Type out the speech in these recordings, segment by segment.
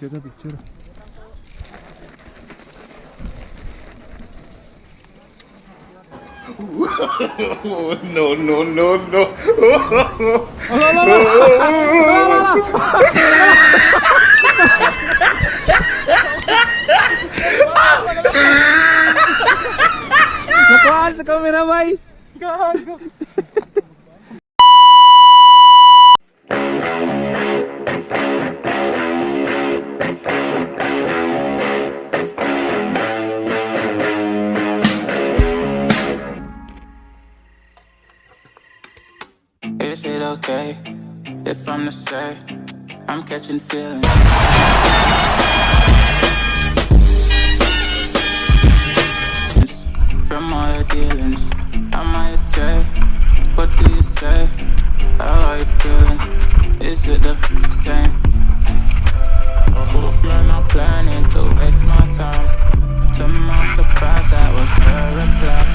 picture. No, no, no, no. Nakuhaan sa camera, bay. Gago. Is it okay if I'm to say I'm catching feelings? From all the dealings, I might stray. What do you say? How are you feeling? Is it the same? I hope you're not planning to waste my time. To my surprise, that was her reply.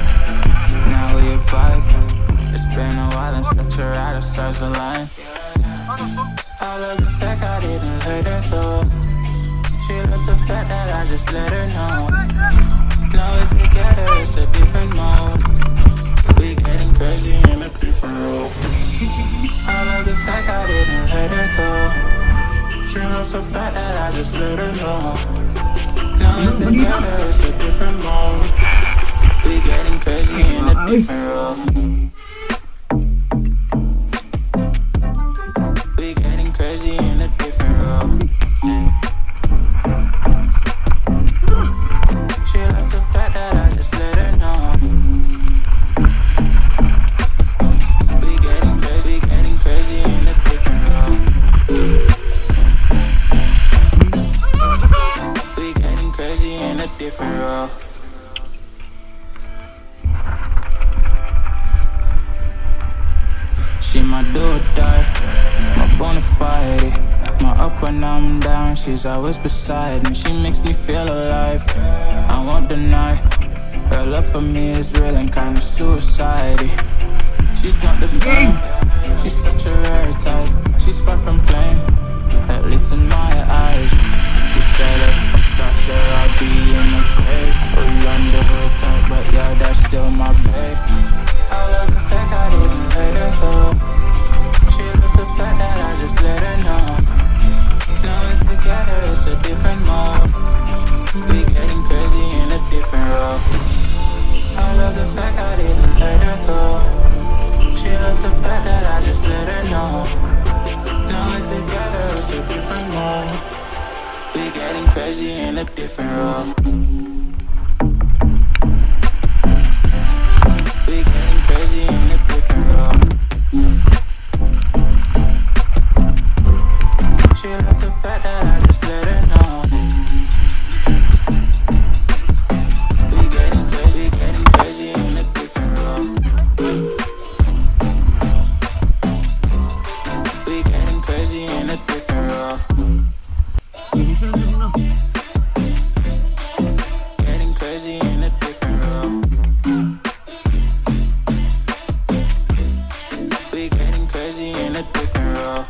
Now we vibe. It's been a while and such a ride, the stars align. I love the fact I didn't let her go. She loves the fact that I just let her know. Now we're together, it's a different mode. We getting crazy in a different role. I love the fact I didn't let her go. She loves the fact that I just let her know. Now we're together, it's a different mode. We getting crazy in a different role. We getting crazy in a different role. She loves the fact that I just let her know. We getting crazy in a different role. We getting crazy in a different role. She my do or die, my bona fide. My up when I'm down, she's always beside me. She makes me feel alive, I won't deny. Her love for me is real and kinda suicide. She's not the same, she's such a rare type. She's far from plain, at least in my eyes. She said if I cross her, I'll be in the grave. Or you under her type, but yeah, that's still my babe. I love the fact I didn't let her go. She loves the fact that I just let her know. Now we're together, it's a different mode. We getting crazy in a different role. I love the fact I didn't let her go. She loves the fact that I just let her know. Now we're together, it's a different mode. We getting crazy in a different role. We getting crazy in a different role. She loves the fact that I just let her know. We getting crazy in a different role. We getting crazy in a different role. Getting crazy in a different role. We getting crazy in a different role.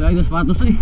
Lagi ng sapatos eh.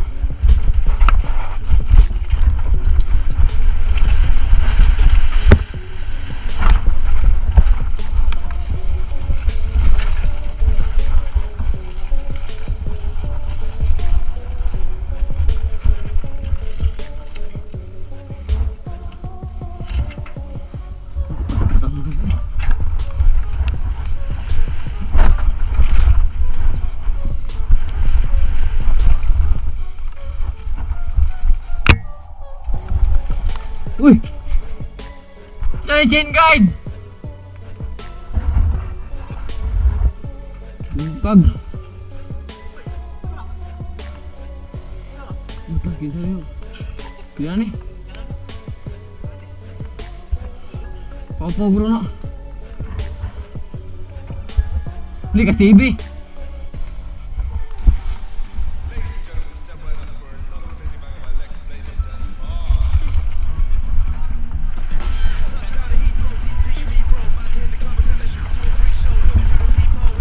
Uy! Sa chain guide! Pag! Ito, kita nyo. Kaya ni. Paupo bro na. Hindi ka CB.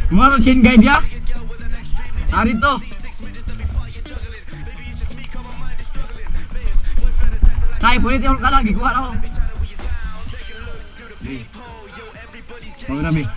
Gimana chain guide ya? Narito. Tay, pwede tiyong ka lang. Gikuha na ako. Huwag na, Big.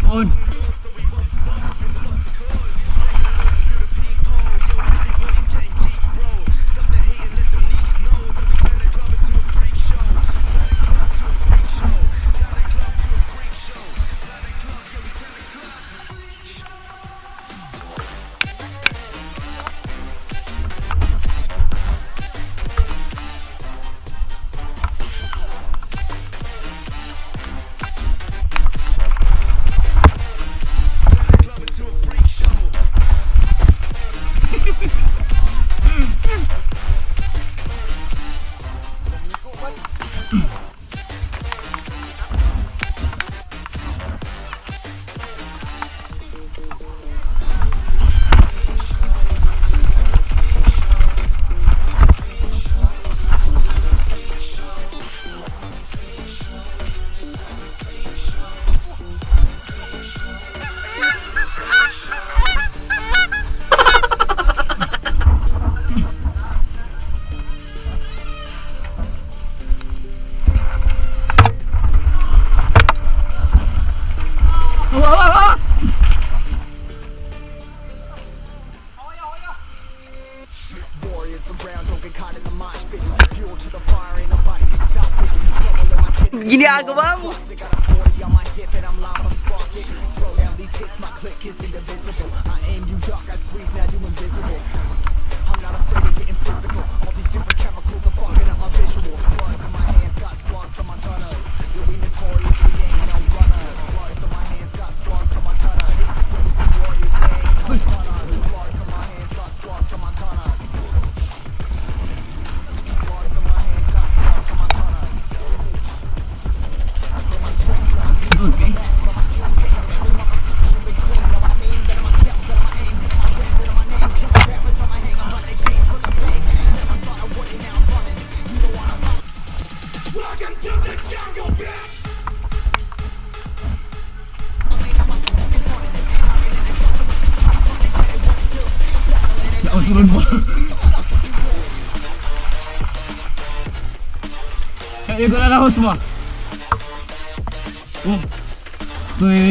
On. Ginagawa mo. Ito na na host mo. Oh.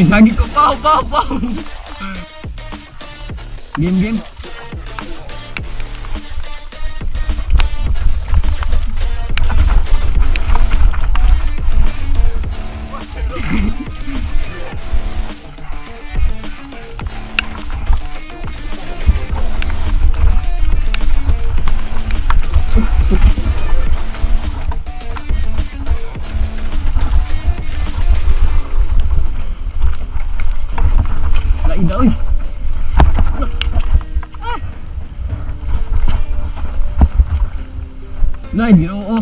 Lagi ko. Pow. Game. Lain dah, oi. Lain dia, oh.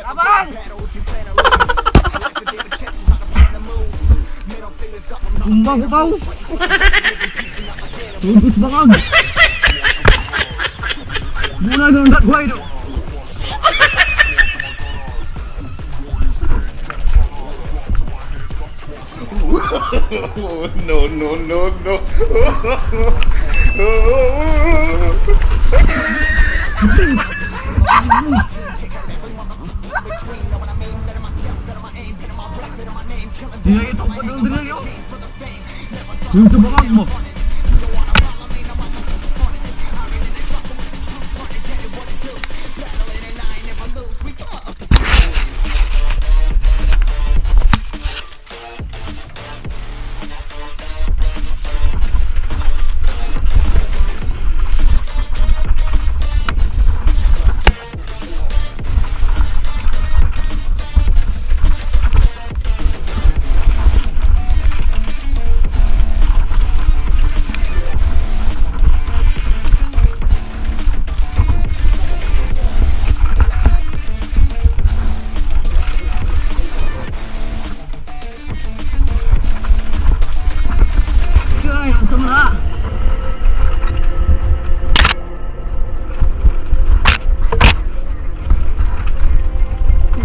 Abang! Tumbang ko kau. Tumbus bakag. Muna nung nagway do. No. Nilagay ito pa doon din yun. Yung tabakag mo.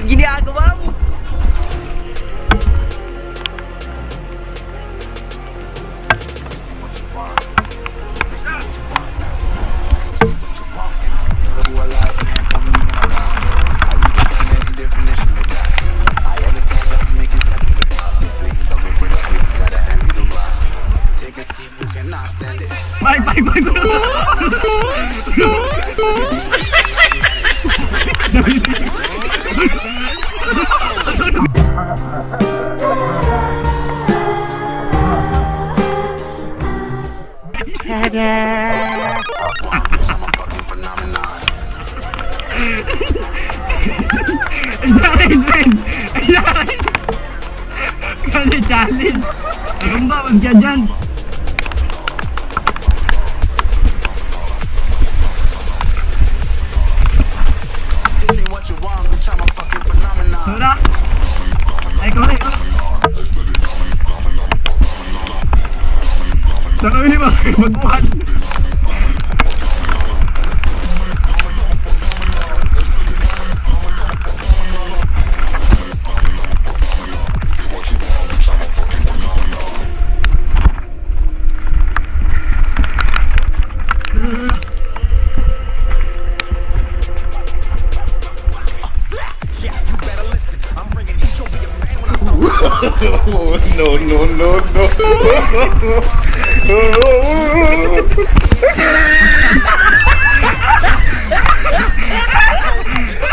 Ginagawa mo. Bye. Challenge. Rumba, magdyan. Sura. Ay, kore. Saka ini ba? Magbuhat. No.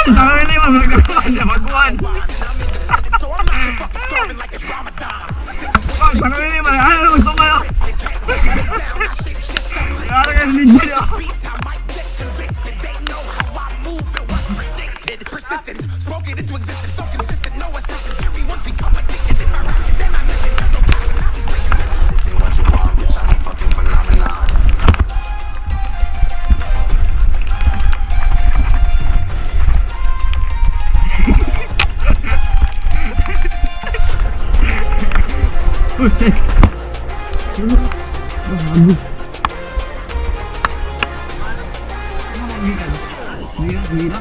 Saka ini ba? Magbuhat. Saka ini ba? Ano gusto mo yun? Kaya ka ninja yun. Hindi na.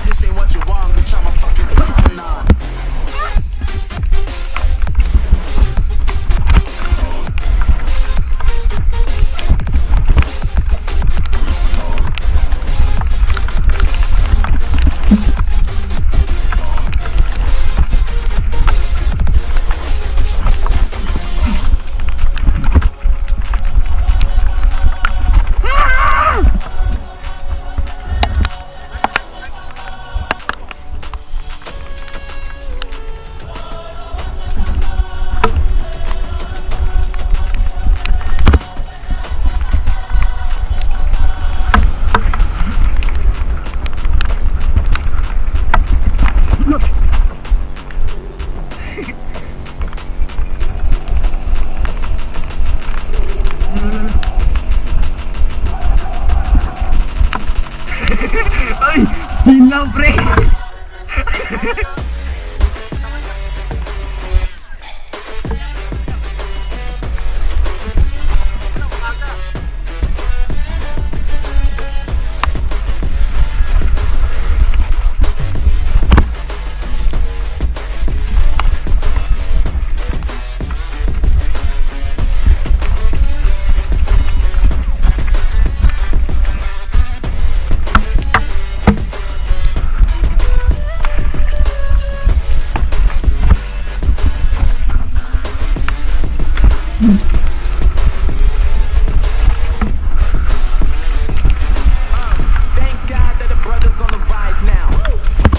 This ain't what you want, bitch, I'm a fucking phenomenon. Ay! Chill lang, pre! Thank God that the brothers on the rise now.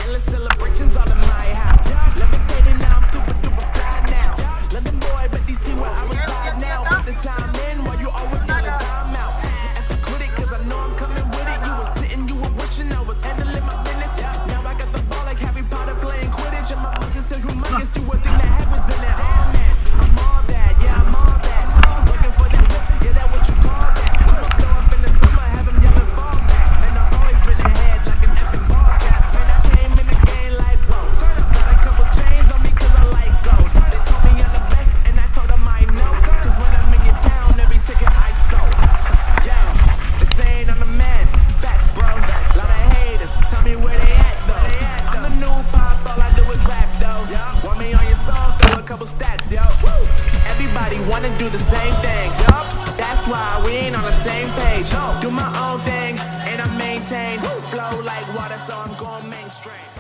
Endless celebrations all in my house. Levitating now, I'm super duper fly now. London boy, but DC where I reside now. Put the time in while you always yelling time out. And for quit it, cause I know I'm coming with it. You were sitting, you were wishing I was handling my business. Now I got the ball like Harry Potter playing Quidditch. And my business so humongous, you would think that heaven's in it. Damn man, I'm all that, yeah, I'm all that. Looking for that whip, yeah, that what you call that. I'ma blow up in the summer, have him yelling fall back. And I've always been ahead like an effing ball cap. Turn, I came in the game like whoa. Got a couple chains on me cause I like gold. They told me I'm the best and I told them I know. Cause when I'm in your town, every ticket I sold. Yeah, this ain't on the man. Facts, bro. Lot of haters, tell me where they at though. I'm the new pop, all I do is rap though. Want me on your song, throw a couple stats, yo. Everybody wanna do the same thing, yup. That's why we ain't on the same page. Do my own thing and I maintain. Flow like water, so I'm going mainstream.